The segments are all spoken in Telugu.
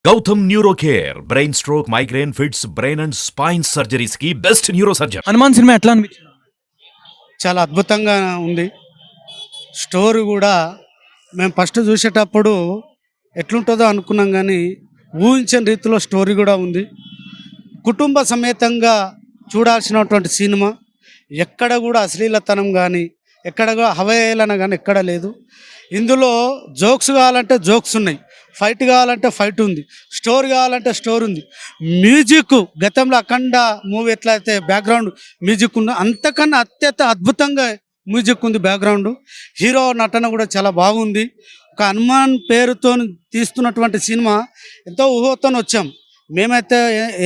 Gautam neuro care brain stroke migraine fits brain and spine surgeries కి best neuro surgeon. Hanuman cinema ఎట్లా అనిపించింది? చాలా అద్భుతంగా ఉంది. స్టోరీ కూడా మేము ఫస్ట్ చూసేటప్పుడు ఎట్లుంటుందో అనుకున్నాం, కానీ ఊహించని రీతిలో స్టోరీ కూడా ఉంది. కుటుంబ సమేతంగా చూడాల్సినటువంటి సినిమా. ఎక్కడ కూడా అశ్లీలతనం కానీ, ఎక్కడ కూడా హవహేళన కానీ ఎక్కడ లేదు. ఇందులో జోక్స్ కావాలంటే జోక్స్ ఉన్నాయి, ఫైట్ కావాలంటే ఫైట్ ఉంది, స్టోరీ కావాలంటే స్టోరీ ఉంది. మ్యూజిక్ గతంలో అఖండ మూవీ ఎట్లయితే బ్యాక్గ్రౌండ్ మ్యూజిక్ ఉందో అంతకన్నా అత్యంత అద్భుతంగా మ్యూజిక్ ఉంది. బ్యాక్గ్రౌండ్ హీరో నటన కూడా చాలా బాగుంది. ఒక హనుమాన్ పేరుతో తీస్తున్నటువంటి సినిమా ఎంతో ఊహతో వచ్చాం. మేమైతే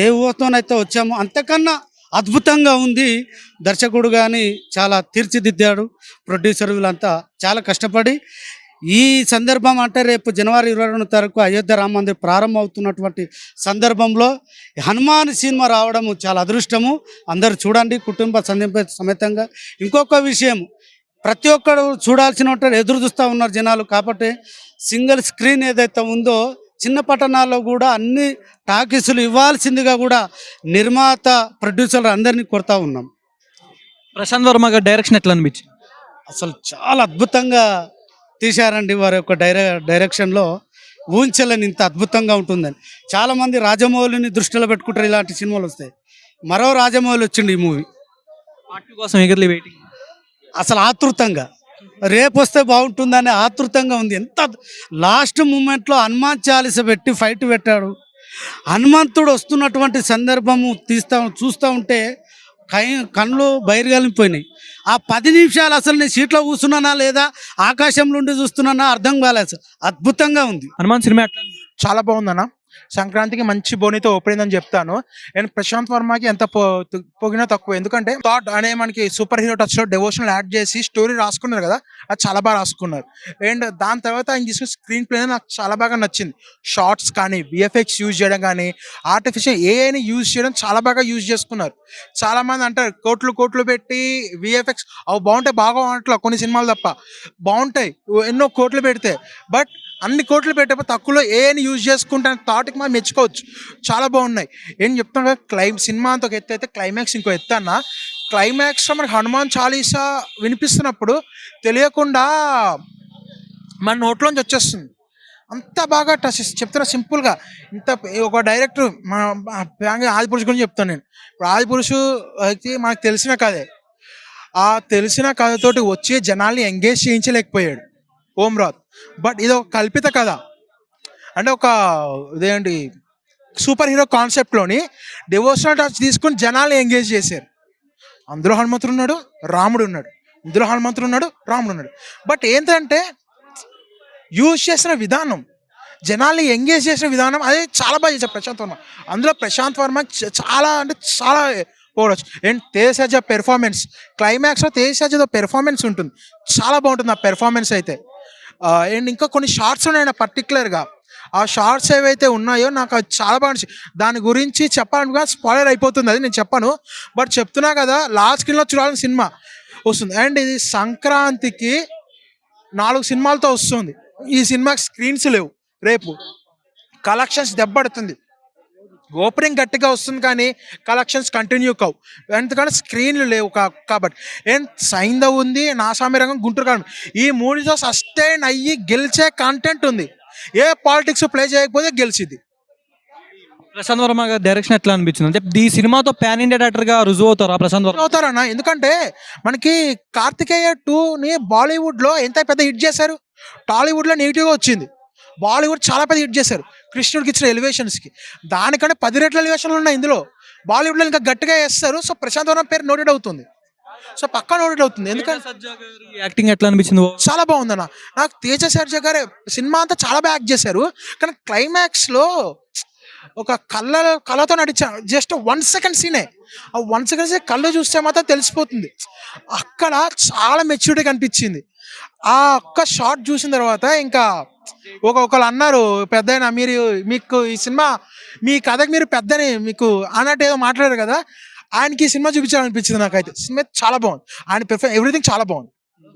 ఏ ఊహతోనైతే వచ్చామో అంతకన్నా అద్భుతంగా ఉంది. దర్శకుడు కానీ చాలా తీర్చిదిద్దాడు. ప్రొడ్యూసర్ వీళ్ళంతా చాలా కష్టపడి ఈ సందర్భం అంటే రేపు జనవరి 22 తారీఖు అయోధ్య రామ మందిర్ ప్రారంభం అవుతున్నటువంటి సందర్భంలో హనుమాన్ సినిమా రావడం చాలా అదృష్టము. అందరూ చూడండి కుటుంబ సమేతంగా. ఇంకొక విషయం, ప్రతి ఒక్కరు చూడాల్సిన ఎదురు చూస్తూ ఉన్నారు జనాలు. కాబట్టి సింగిల్ స్క్రీన్ ఏదైతే ఉందో చిన్న పట్టణాల్లో కూడా అన్ని టాకీసులు ఇవ్వాల్సిందిగా కూడా నిర్మాత ప్రొడ్యూసర్లు అందరినీ కోరుతూ ఉన్నాం. ప్రశాంత్ వర్మ గారి డైరెక్షన్ ఎట్లా అనిపించింది? అసలు చాలా అద్భుతంగా తీశారండి. వారి యొక్క డైరెక్షన్లో ఊహించలేని ఇంత అద్భుతంగా ఉంటుందని. చాలామంది రాజమౌళిని దృష్టిలో పెట్టుకుంటారు, ఇలాంటి సినిమాలు వస్తాయి. మరో రాజమౌళి వచ్చిండు ఈ మూవీ. పార్ట్ 2 కోసం ఎగర్లీ వెయిటింగ్. అసలు ఆతృతంగా రేపు వస్తే బాగుంటుందని ఆతృతంగా ఉంది. ఎంత లాస్ట్ మూమెంట్లో హనుమాన్ చాలీస పెట్టి ఫైట్ పెట్టాడు. హనుమంతుడు వస్తున్నటువంటి సందర్భము చూస్తూ ఉంటే కళ్ళు బయలుగాలిపోయినాయి. ఆ 10 నిమిషాలు అసలు నేను సీట్లో కూర్చున్నానా లేదా ఆకాశంలో ఉండి చూస్తున్నానా అర్థం కాలేదు. అద్భుతంగా ఉంది. హనుమాన్ సినిమా ఎట్లా అనిపించింది? చాలా బాగుందన్న. సంక్రాంతికి మంచి బోనితో ఓపెన్ అని చెప్తాను. అండ్ ప్రశాంత్ వర్మకి ఎంత పొగినా తక్కువ. ఎందుకంటే థాట్ అనే మనకి సూపర్ హీరో టచ్లో డెవోషనల్ యాడ్ చేసి స్టోరీ రాసుకున్నారు కదా, అది చాలా బాగా రాసుకున్నారు. అండ్ దాని తర్వాత ఆయన తీసుకున్న స్క్రీన్ ప్లే నాకు చాలా బాగా నచ్చింది. షార్ట్స్ కానీ, విఎఫ్ఎక్స్ యూజ్ చేయడం కానీ, ఆర్టిఫిషియల్ ఏఐని యూజ్ చేయడం చాలా బాగా యూజ్ చేసుకున్నారు. చాలా మంది అంటారు కోట్లు పెట్టి విఎఫ్ఎక్స్ అవి బాగుంటాయి, బాగా అట్లా కొన్ని సినిమాలు తప్ప బాగుంటాయి ఎన్నో కోట్లు పెడితే. బట్ అన్ని కోట్లు పెట్టేప్పుడు తక్కువలో ఏఐని యూజ్ చేసుకుంటాను థాట్కి మనం మెచ్చుకోవచ్చు. చాలా బాగున్నాయి. ఏం చెప్తాను కదా, సినిమా అంత ఒక ఎత్తు అయితే క్లైమాక్స్ ఇంకో ఎత్తు అన్న. క్లైమాక్స్లో మనకి హనుమాన్ చాలీసా వినిపిస్తున్నప్పుడు తెలియకుండా మన నోట్లోంచి వచ్చేస్తుంది. అంత బాగా టచ్ చెప్తున్నా సింపుల్గా. ఇంత ఒక డైరెక్టర్ ఆదిపురుషు గురించి చెప్తాను నేను. ఇప్పుడు ఆదిపురుషు అయితే మనకు తెలిసిన కథే. ఆ తెలిసిన కథతోటి వచ్చి జనాల్ని ఎంగేజ్ చేయించలేకపోయాడు ఓమ్రాత్. బట్ ఇది ఒక కల్పిత కథ. అంటే ఒక ఇదేంటి సూపర్ హీరో కాన్సెప్ట్లోని డివోషనల్ టచ్ తీసుకుని జనాల్ని ఎంగేజ్ చేశారు. అందులో హనుమంతుడు ఉన్నాడు, రాముడు ఉన్నాడు. ఇందులో హనుమంతుడు ఉన్నాడు, రాముడు ఉన్నాడు. బట్ ఏంటంటే యూజ్ చేసిన విధానం, జనాల్ని ఎంగేజ్ చేసిన విధానం అది చాలా బాగా చేశారు ప్రశాంత్ వర్మ. అందులో ప్రశాంత్ వర్మ చాలా అంటే చాలా పోవచ్చు. అండ్ తేజ పెర్ఫార్మెన్స్, క్లైమాక్స్లో తేజ పెర్ఫార్మెన్స్ ఉంటుంది, చాలా బాగుంటుంది ఆ పెర్ఫార్మెన్స్ అయితే. అండ్ ఇంకా కొన్ని షార్ట్స్ ఉన్నాయి పర్టికులర్గా. ఆ షార్ట్స్ ఏవైతే ఉన్నాయో నాకు అది చాలా బాగా నచ్చింది. దాని గురించి చెప్పాలనుకున్నా స్పాయిలర్ అయిపోతుంది, అది నేను చెప్పను. బట్ చెప్తున్నా కదా, లాస్ట్ స్క్రీన్లో చూడాలని సినిమా వస్తుంది. అండ్ ఇది సంక్రాంతికి 4 సినిమాలతో వస్తుంది. ఈ సినిమాకి స్క్రీన్స్ లేవు. రేపు కలెక్షన్స్ దెబ్బడుతుంది. ఓపెనింగ్ గట్టిగా వస్తుంది కానీ కలెక్షన్స్ కంటిన్యూ కావు, ఎందుకంటే స్క్రీన్లు లేవు కాబట్టి. ఏం సైంధవ్ ఉంది, నాసామి రంగం, గుంటూరు కాలం, ఈ 3తో సస్టైన్ అయ్యి గెలిచే కంటెంట్ ఉంది. ఏ పాలిటిక్స్ ప్లే చేయకపోతే గెలిచింది. ప్రశాంత్ వర్మ గారి డైరెక్షన్ ఎట్లా అనిపించింది? అంటే ఈ సినిమాతో పాన్ ఇండియా డైరెక్టర్గా రుజువు అవుతారా ప్రశాంత్ వర్మ? అవుతారన్న. ఎందుకంటే మనకి కార్తికేయ 2ని బాలీవుడ్లో ఎంత పెద్ద హిట్ చేశారు, టాలీవుడ్లో నెగిటివ్గా వచ్చింది. బాలీవుడ్ చాలా పెద్ద హిట్ చేశారు కృష్ణుడికి ఇచ్చిన ఎలివేషన్స్కి. దానికంటే 10 రెట్ల ఎలివేషన్లు ఉన్నాయి ఇందులో. బాలీవుడ్లో ఇంకా గట్టిగా వేస్తారు. సో ప్రశాంత్ వర్మ పేరు నోటెడ్ అవుతుంది, సో పక్కా నోటెడ్ అవుతుంది. ఎందుకంటే యాక్టింగ్ ఎట్లా అనిపించింది? చాలా బాగుందన్న. నాకు తేజ సర్జా గారే సినిమా అంతా చాలా బాగా యాక్ట్ చేశారు. కానీ క్లైమాక్స్లో ఒక కళ్ళతో నడిచాను. Just 1 second సీనే. ఆ 1 సెకండ్ సీన్ కళ్ళు చూస్తే మాత్రం తెలిసిపోతుంది. అక్కడ చాలా మెచ్యూరిటీ కనిపించింది. ఆ ఒక్క షాట్ చూసిన తర్వాత ఇంకా ఒకళ్ళు అన్నారు, పెద్దయినా మీకు ఈ సినిమా మీ కథకి మీరు పెద్దని మీకు అన్నట్టు ఏదో మాట్లాడారు కదా, ఆయనకి ఈ సినిమా చూపించాలనిపించింది నాకైతే. సినిమా చాలా బాగుంది, ఆయన ఎవ్రీథింగ్ చాలా బాగుంది.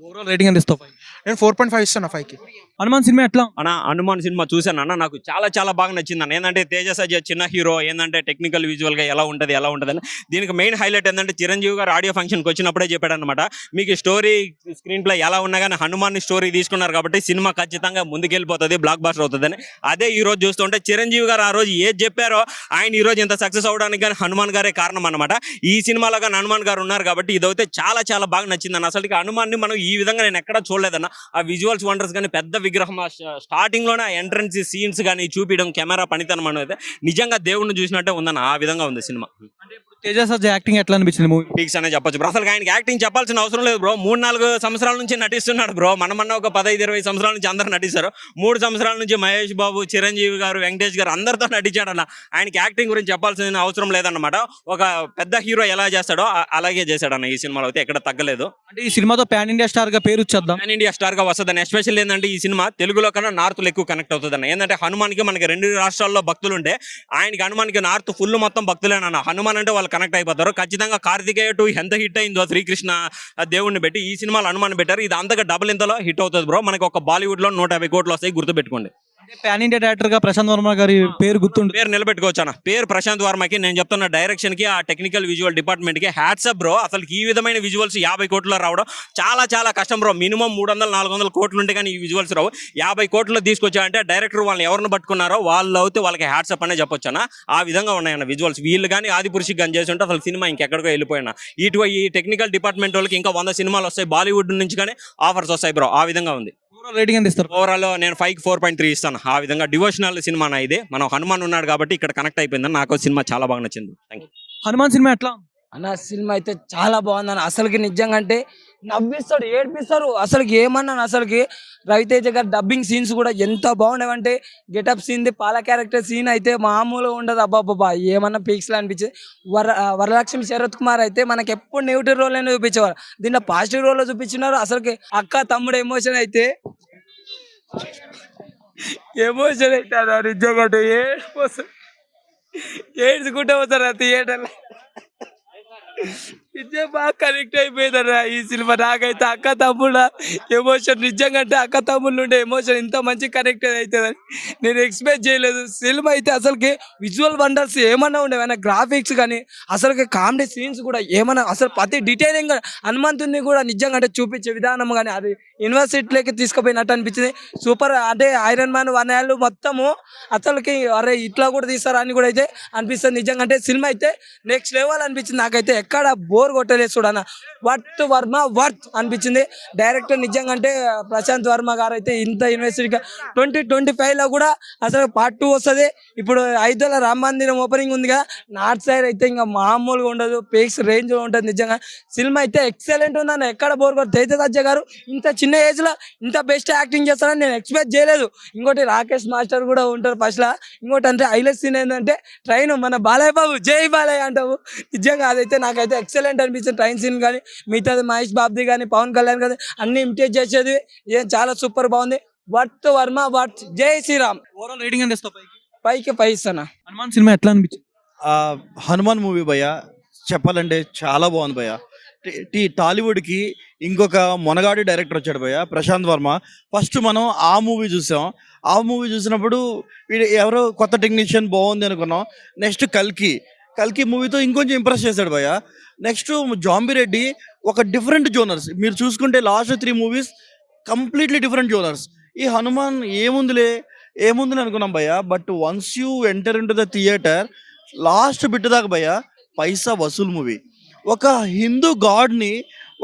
ఓవరాల్ రేటింగ్ ఎంత ఇస్తావు 5? నేను 4.5 ఇస్తాను 5కి. హనుమాన్ సినిమా ఎట్లా ఉంది? అన్న హనుమాన్ సినిమా చూశాను అన్న, నాకు చాలా చాలా బాగా నచ్చింది అన్న. ఏంటంటే తేజ సజ్జ చిన్న హీరో, ఏంటంటే టెక్నికల్ విజువల్ గా ఎలా ఉంటుంది అని దీనికి మెయిన్ హైలైట్ ఏంటంటే చిరంజీవి గారు ఆడియో ఫంక్షన్కి వచ్చినప్పుడే చెప్పాడు అనమాట, మీకు స్టోరీ స్క్రీన్ ప్లే ఎలా ఉన్నా కానీ హనుమాన్ స్టోరీ తీసుకున్నారు కాబట్టి సినిమా ఖచ్చితంగా ముందుకెళ్ళిపోతుంది, బ్లాక్ బాస్టర్ అవుతుందని. అదే ఈ రోజు చూస్తుంటే చిరంజీవి గారు ఆ రోజు ఏది చెప్పారో ఆయన ఈ రోజు ఇంత సక్సెస్ అవడానికి కానీ హనుమాన్ గారే కారణం అనమాట. ఈ సినిమాలో కానీ హనుమాన్ గారు ఉన్నారు కాబట్టి ఇదైతే చాలా చాలా బాగా నచ్చిందన్న. అసలు హనుమాన్ ని మనం ఈ విధంగా నేను ఎక్కడా చూడలేదన్న. ఆ విజువల్స్ వండర్స్ కానీ, పెద్ద విగ్రహం స్టార్టింగ్ లోనే ఎంట్రన్స్ సీన్స్ కానీ చూపించడం, కెమెరా పనితనం అనేది నిజంగా దేవుడిని చూసినట్టే ఉందన్న. ఆ విధంగా ఉంది సినిమా. అంటే ఇప్పుడు తేజ సజ్జ యాక్టింగ్ ఎట్లా అనిపించింది మూవీ? పీక్స్ అనే చెప్పొచ్చు బ్రో. అసలు ఆయనకి యాక్టింగ్ చెప్పాల్సిన అవసరం లేదు బ్రో. 3-4 సంవత్సరాల నుంచి నటిస్తున్నాడు బ్రో. మనమన్న ఒక 15-20 సంవత్సరాల నుంచి అందరూ నటిస్తారు. 3 సంవత్సరాల నుంచి మహేష్ బాబు, చిరంజీవి గారు, వెంకటేష్ గారు అందరితో నటించాడన్న. ఆయనకి యాక్టింగ్ గురించి చెప్పాల్సిన అవసరం లేదన్నమాట. ఒక పెద్ద హీరో ఎలా చేస్తాడో అలాగే చేశాడన్న. ఈ సినిమాలో అయితే ఎక్కడ తగ్గలేదు. అంటే ఈ సినిమాతో పాన్ ఇండియా స్టార్ గా పేరు వచ్చేద్దాం, పాన్ ఇండియా స్టార్ గా వస్తుందని. ఎస్పెషల్ ఏంటంటే ఈ సినిమా తెలుగులో కన్నా నార్త్ లో ఎక్కువ కనెక్ట్ అవుతుందన్న. ఏంటంటే హనుమాన్ కి మనకి 2 రాష్ట్రాల్లో భక్తులు ఉంటే ఆయనకి హనుమాన్కి నార్త్ ఫుల్ మొత్తం భక్తులేనన్న. హనుమాన్ అంటే వాళ్ళు కనెక్ట్ అయిపోతారు ఖచ్చితంగా. కార్తికేయ 2 ఎంత హిట్ అయిందో శ్రీకృష్ణ దేవుడిని పెట్టి, ఈ సినిమాలో హనుమాన్ పెట్టారు. ఇది అంతగా డబుల్ ఇంతలో హిట్ అవుతుంది బ్రో. మనకి ఒక బాలీవుడ్ లో 150 కోట్లు వస్తాయి, గుర్తుపెట్టుకోండి. పాన్ ఇండియా డైరెక్టర్ గా ప్రశాంత్ వర్మ గారి పేరు గుర్తుండు, పేరు నిలబెట్టుకోవచ్చు అన్న. పేరు ప్రశాంత్ వర్మకి నేను చెప్తున్న డైరెక్షన్ కి, ఆ టెక్నికల్ విజువల్ డిపార్ట్మెంట్ కి హ్యాట్సప్ బ్రో. అసలు ఈ విధమైన విజువల్స్ 50 కోట్లలో రావడం చాలా చాలా కష్టం బ్రో. మినిమం 300-400 కోట్లు ఉంటే కానీ ఈ విజువల్స్ రావు. 50 కోట్లు తీసుకొచ్చారంటే డైరెక్టర్ వాళ్ళని ఎవరిని పట్టుకున్నారో వాళ్ళు అయితే వాళ్ళకి హ్యాట్సప్ అనే చెప్పొచ్చు అన్న. ఆ విధంగా ఉన్నాయన్న విజువల్స్. వీళ్ళు కానీ ఆదిపురుషికి కానీ చేసి ఉంటే అసలు సినిమా ఇంకెక్కడికో వెళ్ళిపోయినా. ఈ టెక్నికల్ డిపార్ట్మెంట్ వాళ్ళకి ఇంకా 100 సినిమాలు వస్తాయి, బాలీవుడ్ నుంచి కానీ ఆఫర్స్ వస్తాయి బ్రో. ఆ విధంగా ఉంది. ఓవరాల్ రేటింగ్ ఎంత ఇస్తారు? ఓవరాల్ నేను 5కి 4.3 ఇస్తాను. ఆ విధంగా డివోషనల్ సినిమా ఇది. మనం హనుమాన్ ఉన్నాడు కాబట్టి ఇక్కడ కనెక్ట్ అయిపోయిందని నాకు సినిమా చాలా బాగా నచ్చింది. Thank you. హనుమాన్ సినిమా ఎట్లా ఉంది? అన్న సినిమా అయితే చాలా బాగుందన్న. అసలుకి నిజంగా అంటే నవ్విస్తాడు, ఏడ్పిస్తారు. అసలుకి ఏమన్నాను, అసలుకి రవితేజ గారి డబ్బింగ్ సీన్స్ కూడా ఎంత బాగుండేవంటే, గెటప్ సీన్, పాల క్యారెక్టర్ సీన్ అయితే మామూలుగా ఉండదు. అబ్బాబ్బా ఏమన్నా పీక్స్లో అనిపించేది. వరలక్ష్మి శరత్ కుమార్ అయితే మనకి ఎప్పుడు నెగిటివ్ రోల్ అయినా చూపించేవారు, దీంట్లో పాజిటివ్ రోల్లో చూపించినారు. అసలుకి అక్క తమ్ముడు ఎమోషన్ అయితే అవుతారు నిజంగా, ఏడ్చుకుంటూ పోతారు థియేటర్లో. నిజం బాగా కనెక్ట్ అయిపోయిందరా ఈ సినిమా. నాకైతే అక్క తమ్ముళ్ళ ఎమోషన్ నిజంగా అంటే అక్క తమ్ముళ్ళు ఉండే ఎమోషన్ ఇంత మంచి కనెక్ట్ అవుతుందని నేను ఎక్స్పెక్ట్ చేయలేదు. సినిమా అయితే అసలుకి విజువల్ వండర్స్ ఏమన్నా ఉండేవన్నా, గ్రాఫిక్స్ కానీ అసలుకి కామెడీ సీన్స్ కూడా ఏమన్నా, అసలు ప్రతి డీటెయిలింగ్ హనుమంతుని కూడా నిజంగా అంటే చూపించే విధానం కానీ అది యూనివర్సిటీలోకి తీసుకుపోయినట్టు అనిపించింది. సూపర్. అంటే ఐరన్ మ్యాన్ 1 ఏళ్ళు మొత్తము అసలుకి అరే ఇట్లా కూడా తీస్తారా అని కూడా అయితే అనిపిస్తుంది. నిజంగా అంటే సినిమా అయితే నెక్స్ట్ లెవెల్ అనిపించింది. నాకైతే ఎక్కడ బోర్ కొట్టలేదు చూడన్న. వర్త్ వర్మ వర్త్ అనిపించింది. డైరెక్టర్ నిజంగా అంటే ప్రశాంత్ వర్మ గారు అయితే ఇంత యూనివర్సిటీగా 2025లో కూడా అసలు పార్ట్ 2 వస్తుంది. ఇప్పుడు 5 రామ మందిరం ఓపెనింగ్ ఉంది కదా, నార్త్ సైడ్ అయితే ఇంకా మామూలుగా ఉండదు, పేక్స్ రేంజ్ లో ఉంటుంది. నిజంగా సినిమా అయితే ఎక్సలెంట్ ఉందన్న, ఎక్కడ బోర్ కొట్టు. తేజ సజ్జ గారు ఇంత చిన్న ఏజ్ లో ఇంత బెస్ట్ యాక్టింగ్ చేస్తారని నేను ఎక్స్పెక్ట్ చేయలేదు. ఇంకోటి రాకేష్ మాస్టర్ కూడా ఉంటారు ఫస్ట్ లా. ఇంకోటి అంటే హైలైట్ సీన్ ఏంటంటే ట్రైన్, మన బాలయ్య బాబు జై బాలయ్య అంటావు. నిజంగా అదైతే నాకైతే ఎక్సలెంట్ అనిపించింది. ట్రైన్ సీన్ కానీ మిగతాది మహేష్ బాబుది కానీ పవన్ కళ్యాణ్ కానీ అన్ని ఇమిటేట్ చేసేది ఏం చాలా సూపర్ బాగుంది. Worth Varma worth. జై శ్రీరామ్. ఓవరాల్ రేటింగ్ ఎంత ఇస్తావు? 5కి 5 ఇస్తాను. హనుమాన్ సినిమా ఎట్లా అనిపించింది? హనుమాన్ మూవీ భయ్య చెప్పాలంటే చాలా బాగుంది భయ్య. టాలీవుడ్కి ఇంకొక మొనగాడి డైరెక్టర్ వచ్చాడు భయ్య, ప్రశాంత్ వర్మ. ఫస్ట్ మనం ఆ మూవీ చూసాం. ఆ మూవీ చూసినప్పుడు వీడు ఎవరో కొత్త టెక్నీషియన్ బాగుంది అనుకున్నాం. నెక్స్ట్ కల్కి మూవీతో ఇంకొంచెం ఇంప్రెస్ చేశాడు భయ్య. నెక్స్ట్ జాంబిరెడ్డి ఒక డిఫరెంట్ జోనర్స్. మీరు చూసుకుంటే last 3 movies completely different genres. ఈ హనుమాన్ ఏముందిలే అనుకున్నాం భయ్య. But once you enter in to the theatre last bit దాకా భయ్య పైసా వసూల్ మూవీ. ఒక హిందూ గాడ్ని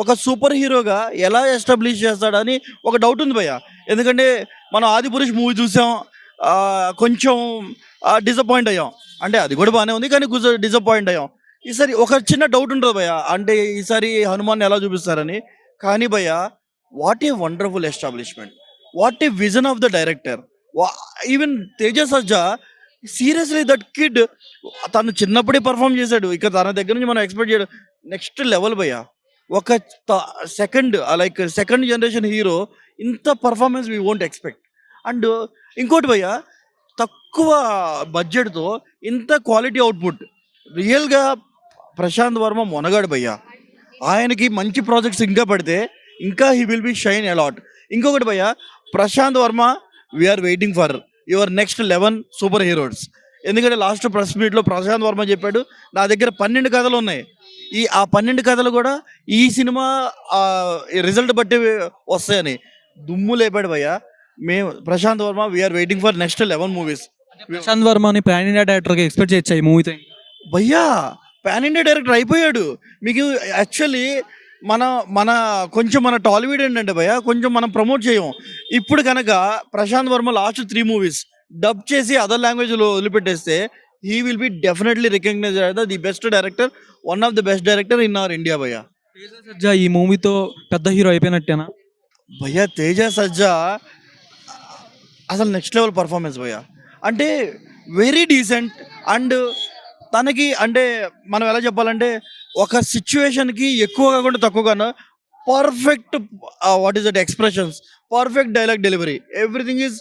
ఒక సూపర్ హీరోగా ఎలా ఎస్టాబ్లిష్ చేస్తాడని ఒక డౌట్ ఉంది భయ్య. ఎందుకంటే మనం ఆదిపురుష్ మూవీ చూసాం, కొంచెం డిసప్పాయింట్ అయ్యాం. అంటే అది కూడా బాగానే ఉంది కానీ కొంచెం డిసప్పాయింట్ అయ్యాం. ఈసారి ఒక చిన్న డౌట్ ఉంటుంది భయ్య, అంటే ఈసారి హనుమాన్ ఎలా చూపిస్తారని. కానీ భయ్య what a wonderful establishment, what a vision of the director. Even Teja Sajja seriously that kid తను చిన్నప్పుడే పర్ఫామ్ చేశాడు. ఇక తన దగ్గర నుంచి మనం ఎక్స్పెక్ట్ చేయడం నెక్స్ట్ లెవెల్ భయ్య. ఒక సెకండ్ జనరేషన్ హీరో ఇంత performance we won't expect. And ఇంకోటి భయ్య, తక్కువ బడ్జెట్తో ఇంత క్వాలిటీ అవుట్పుట్. రియల్గా ప్రశాంత్ వర్మ మొనగాడు భయ్య. ఆయనకి మంచి ప్రాజెక్ట్స్ ఇంకా పడితే ఇంకా he will be shine a lot. ఇంకొకటి భయ్య, Prashanth Varma we are waiting for your next 11 super heroes. ఎందుకంటే లాస్ట్ ప్రెస్ మీట్లో ప్రశాంత్ వర్మ చెప్పాడు, నా దగ్గర 12 కథలు ఉన్నాయి, ఆ 12 కథలు కూడా ఈ సినిమా రిజల్ట్ బట్టి వస్తాయని దుమ్ము లేపాడు భయ్య. మేము Prasanth Varma we are waiting for next 11 movies. Prasanth వర్మని పాన్ ఇండియా డైరెక్టర్గా ఎక్స్పెక్ట్ చేయొచ్చా ఈ మూవీతో? భయ్యా పాన్ ఇండియా డైరెక్టర్ అయిపోయాడు. మీకు యాక్చువల్లీ మన టాలీవుడ్ ఏంటంటే భయ్య కొంచెం మనం ప్రమోట్ చేయం. ఇప్పుడు కనుక Prasanth Varma last 3 movies dub చేసి అదర్ లాంగ్వేజ్లో వదిలిపెట్టేస్తే he will be definitely recognize the best director, one of the best director in our India భయ్య. తేజ సజ్జా ఈ మూవీతో పెద్ద హీరో అయిపోయినట్టేనా? భయ్య తేజ సజ్జా అసలు నెక్స్ట్ లెవెల్ పర్ఫార్మెన్స్ భయ్య. అంటే వెరీ డీసెంట్. అండ్ తనకి అంటే మనం ఎలా చెప్పాలంటే ఒక సిచ్యువేషన్కి ఎక్కువ కాకుండా తక్కువగా perfect what is that expressions, perfect dialogue delivery, everything is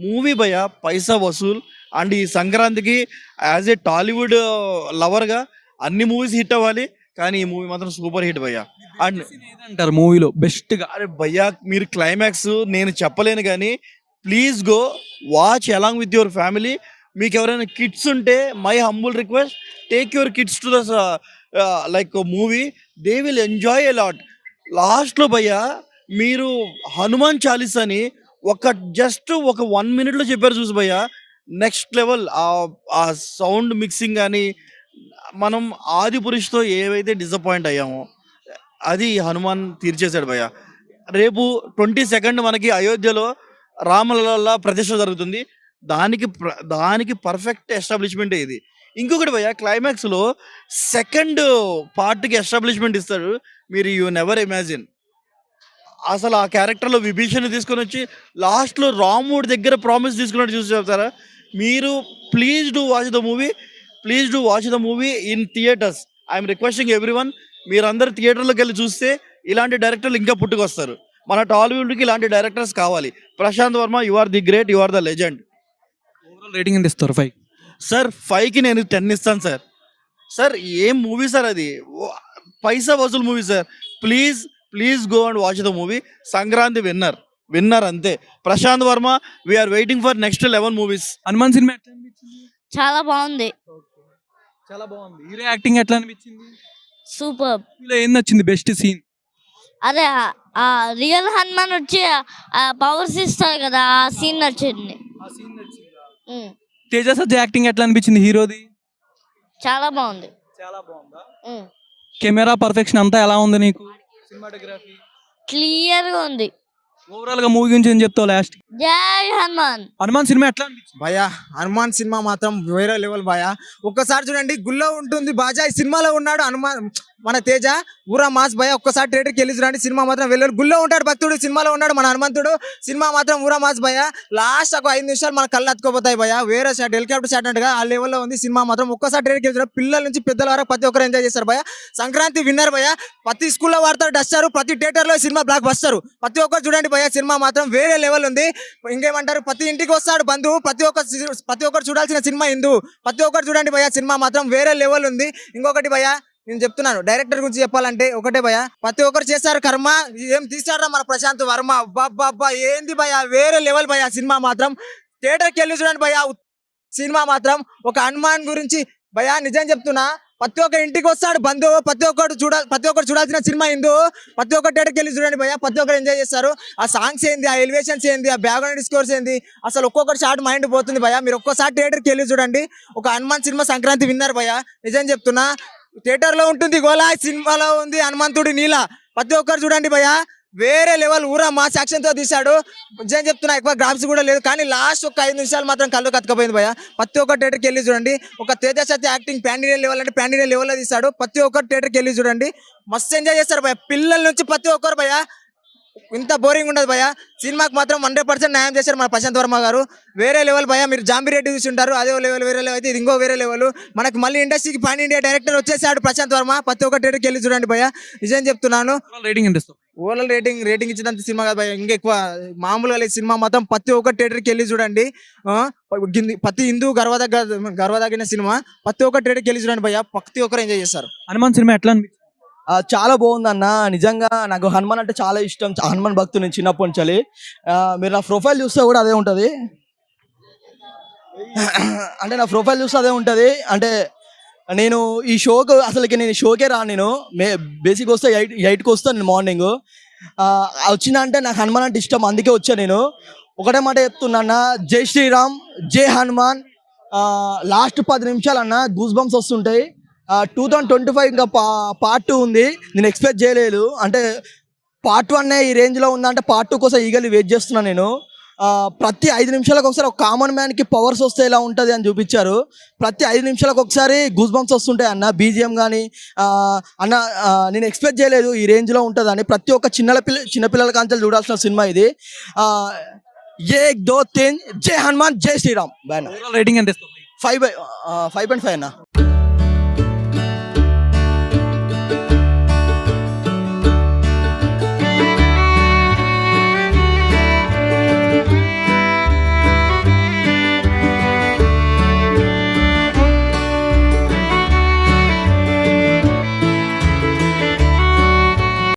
movie భయ్య పైసా వసూల్. అండ్ ఈ సంక్రాంతికి యాజ్ ఏ టాలీవుడ్ లవర్గా అన్ని మూవీస్ హిట్ అవ్వాలి, కానీ ఈ మూవీ మాత్రం సూపర్ హిట్ భయ్య. అండ్ అంటారు మూవీలో బెస్ట్గా? అరే భయ్య మీరు క్లైమాక్స్ నేను చెప్పలేను, కానీ please go watch along with your family. మీకు ఎవరైనా కిడ్స్ ఉంటే my humble request, take your kids to the like movie, they will enjoy a lot. లాస్ట్లో భయ్య మీరు హనుమాన్ చాలీస్ అని జస్ట్ ఒక 1 minute చెప్పారు చూసి భయ్య, నెక్స్ట్ లెవెల్. ఆ సౌండ్ మిక్సింగ్ కానీ మనం ఆది పురుషుతో ఏవైతే డిసప్పాయింట్ అయ్యామో అది హనుమాన్ తీర్చేశాడు భయ్య. రేపు 22nd మనకి అయోధ్యలో రామలల్ల ప్రతిష్ఠ జరుగుతుంది. దానికి పర్ఫెక్ట్ ఎస్టాబ్లిష్మెంటే ఇది. ఇంకొకటి భయ్య, క్లైమాక్స్లో సెకండ్ పార్ట్కి ఎస్టాబ్లిష్మెంట్ ఇస్తాడు. మీరు యూ నెవర్ ఇమాజిన్. అసలు ఆ క్యారెక్టర్లో విభీషణ్ తీసుకొని వచ్చి లాస్ట్లో రాముడి దగ్గర ప్రామిస్ తీసుకున్నట్టు చూసి చెప్తారా మీరు. Please do watch the movie in theatres. I'm requesting everyone, మీరందరూ థియేటర్లోకి వెళ్ళి చూస్తే ఇలాంటి డైరెక్టర్లు ఇంకా పుట్టుకొస్తారు. మన టాలీవుడ్కి ఇలాంటి డైరెక్టర్స్ కావాలి. Prashanth Varma, you are the great, you are the legend. Overall rating ఎంత ఇస్తారు? 5 సార్ 5కి నేను 10 ఇస్తాను సార్. సార్ ఏం మూవీ సార్ అది, పైసా వసూల్ movie sir. Please go and watch the movie. Sankranti winner అంతే. Prashanth Varma, we are waiting for next 11 movies. Hanuman cinema ఎట్లా అనిపించింది? చాలా బాగుంది. చాలా బాగుంది. హీరో యాక్టింగ్ ఎట్లా అనిపించింది? సూపర్. హీరో ఏం నచ్చింది బెస్ట్ సీన్? అదే ఆ రియల్ హనుమాన్ వచ్చి పవర్స్ ఇస్తారు కదా, ఆ సీన్ నచ్చింది. తేజ సజ్జా యాక్టింగ్ ఎట్లా అనిపించింది హీరోది? చాలా బాగుంది. చాలా బాగుందా? కెమెరా పర్ఫెక్షన్ అంతా ఎలా ఉంది నీకు? సినిమాటోగ్రఫీ క్లియర్ గా ఉంది. ఓవరాల్ గా మూవీ గురించి ఏం చెప్తావు లాస్ట్? జై హనుమాన్. హనుమాన్ సినిమా ఎట్లా అనిపించింది? భయ హనుమాన్ సినిమా మాత్రం వేరే లెవెల్ భయ. ఒక్కసారి చూడండి, గుల్లో ఉంటుంది బాజా ఈ సినిమాలో ఉన్నాడు హనుమాన్ మన తేజ ఊరా మాస్ భయ. ఒక్కసారి థియేటర్కి వెళ్ళి చూడండి, సినిమా మాత్రం వెళ్ళాలి. గుల్లో ఉంటాడు భక్తుడు, సినిమాలో ఉన్నాడు మన హనుమంతుడు. సినిమా మాత్రం ఊరా మాస్ భయ. లాస్ట్ ఒక 5 నిమిషాలు మన కళ్ళు అతుకోపోతాయి భయ. వేరే షాట్, హెలికాప్టర్ షాట్ అన్నట్టుగా ఆ లెవెల్లో ఉంది సినిమా మాత్రం. ఒక్కసారి థియేటర్కి వెళ్ళి పిల్లల నుంచి పెద్దల వరకు ప్రతి ఒక్కరు ఎంజాయ్ చేస్తారు భయ. సంక్రాంతి విన్నర్ భయ. ప్రతి స్కూల్లో వాడతారు డస్టారు, ప్రతి థియేటర్లో సినిమా బ్లాక్ బస్టర్. ప్రతి ఒక్కరు చూడండి భయ, సినిమా మాత్రం వేరే లెవెల్ ఉంది. ఇంకేమంటారు, ప్రతి ఇంటికి వస్తాడు బంధువు, ప్రతి ఒక్కరు చూడాల్సిన సినిమా హిందూ. ప్రతి ఒక్కరు చూడండి భయ, సినిమా మాత్రం వేరే లెవెల్ ఉంది. ఇంకొకటి భయ, నేను చెప్తున్నాను డైరెక్టర్ గురించి చెప్పాలంటే ఒకటే భయ, ప్రతి ఒక్కరు చేశారు కర్మ. ఏం తీసారా మన ప్రశాంత్ వర్మ, అబ్బా ఏంది భయ, వేరే లెవెల్ భయ. సినిమా మాత్రం థియేటర్కి వెళ్ళి చూడండి భయ. సినిమా మాత్రం ఒక హనుమాన్ గురించి భయ, నిజం చెప్తున్నా. ప్రతి ఒక్క ఇంటికి వస్తాడు బంధువు, ప్రతి ఒక్కరు చూడాల్సిన సినిమా హిందూ. ప్రతి ఒక్క థియేటర్కి వెళ్ళి చూడండి భయ, ప్రతి ఒక్కరు ఎంజాయ్ చేస్తారు. ఆ సాంగ్స్ ఏంది, ఆ ఎలివేషన్స్ ఏంది, ఆ బ్యాక్గ్రౌండ్ స్కోర్స్ ఏంది, అసలు ఒక్కొక్కటి షార్ట్ మైండ్ పోతుంది భయ. మీరు ఒక్కోసారి థియేటర్కి వెళ్ళి చూడండి. ఒక హనుమాన్ సినిమా సంక్రాంతి విన్నర్ భయ, నిజం చెప్తున్నా. థియేటర్ లో ఉంటుంది గోలా, సినిమాలో ఉంది హనుమంతుడి నీల. ప్రతి ఒక్కరు చూడండి భయ, వేరే లెవెల్. ఊరా మా సాక్షన్ తో తీశాడు, నిజం చెప్తున్నా. ఎక్కువ గ్రాఫిక్స్ కూడా లేదు, కానీ లాస్ట్ ఒక 5 నిమిషాలు మాత్రం కళ్ళు కతకపోయింది భయ. ప్రతి ఒక్క థియేటర్కి వెళ్ళి చూడండి. ఒక తేజ సత్య యాక్టింగ్ పాన్ ఇండియా లెవెల్ అంటే పాన్ ఇండియా లెవెల్లో తీశాడు. ప్రతి ఒక్కరు థియేటర్కి వెళ్ళి చూడండి, మస్తు ఎంజాయ్ చేస్తారు భయ. పిల్లల నుంచి ప్రతి ఒక్కరు భయ, ఇంత బోరింగ్ ఉండదు భయ. సినిమాకి మాత్రం 100% న్యాయం చేశారు మన ప్రశాంత్ వర్మ గారు. వేరే లెవెల్ భయ. మీరు జాంబీ రెడ్డి చూసి ఉంటారు, అదే లెవెల్. వేరే లెవెల్ అయితే ఇది ఇంకో వేరే లెవెల్. మనకి మళ్ళీ ఇండస్ట్రీకి పాన్ ఇండియా డైరెక్టర్ వచ్చేసాడు ప్రశాంత్ వర్మ. ప్రతి ఒక్క థియేటర్కి వెళ్ళి చూడండి భయ, నిజం చెప్తున్నాను. రేటింగ్ ఎంత ఇస్తావు? ఓవరాల్ రేటింగ్ ఇచ్చినంత సినిమా కాదు భయ, ఇంకెక్కువ మామూలుగా లేదు సినిమా మాత్రం. ప్రతి ఒక్క థియేటర్కి వెళ్ళి చూడండి. ప్రతి హిందూ గర్వదగిన సినిమా. ప్రతి ఒక్క థియేటర్కి వెళ్ళి చూడండి భయ, ప్రతి ఒక్కరు ఎంజాయ్ చేస్తారు. హనుమాన్ సినిమా ఎట్లా అనిపించింది? చాలా బాగుంది అన్న. నిజంగా నాకు హనుమాన్ అంటే చాలా ఇష్టం. హనుమాన్ భక్తుని చిన్నప్పటి నుంచి. మీరు నా ప్రొఫైల్ చూస్తే కూడా అదే ఉంటుంది. అంటే నా ప్రొఫైల్ చూస్తే అదే ఉంటుంది. అంటే నేను ఈ షోకు అసలుకి నేను షోకే రాను. నేను బేసిక్ వస్తే 8కి వస్తాను నేను మార్నింగ్. వచ్చిన అంటే నాకు హనుమాన్ అంటే ఇష్టం, అందుకే వచ్చాను నేను. ఒకటే మాట చెప్తున్నా, జై శ్రీరామ్, జై హనుమాన్. లాస్ట్ 10 నిమిషాలు అన్న గూస్ బంప్స్ వస్తుంటాయి. 2025 ఇంకా పార్ట్ 2 ఉంది. నేను ఎక్స్పెక్ట్ చేయలేదు. అంటే పార్ట్ 1 ఈ రేంజ్లో ఉందంటే పార్ట్ 2 కోసం ఈగలి వెయిట్ చేస్తున్నాను నేను. ప్రతి 5 నిమిషాలకు ఒకసారి ఒక కామన్ మ్యాన్కి పవర్స్ వస్తే ఎలా ఉంటుంది అని చూపించారు. ప్రతి 5 నిమిషాలకు ఒకసారి గూస్ బంప్స్ వస్తుంటాయి అన్న. బీజిఎం కానీ అన్న నేను ఎక్స్పెక్ట్ చేయలేదు ఈ రేంజ్లో ఉంటుందని. ప్రతి ఒక్క చిన్నపిల్లల కాంచెలు చూడాల్సిన సినిమా ఇది. ఏక్ దో తీన్, జై హనుమాన్, జై శ్రీరామ్. రేటింగ్ ఎంత ఇస్తావు? 5/5 అన్న.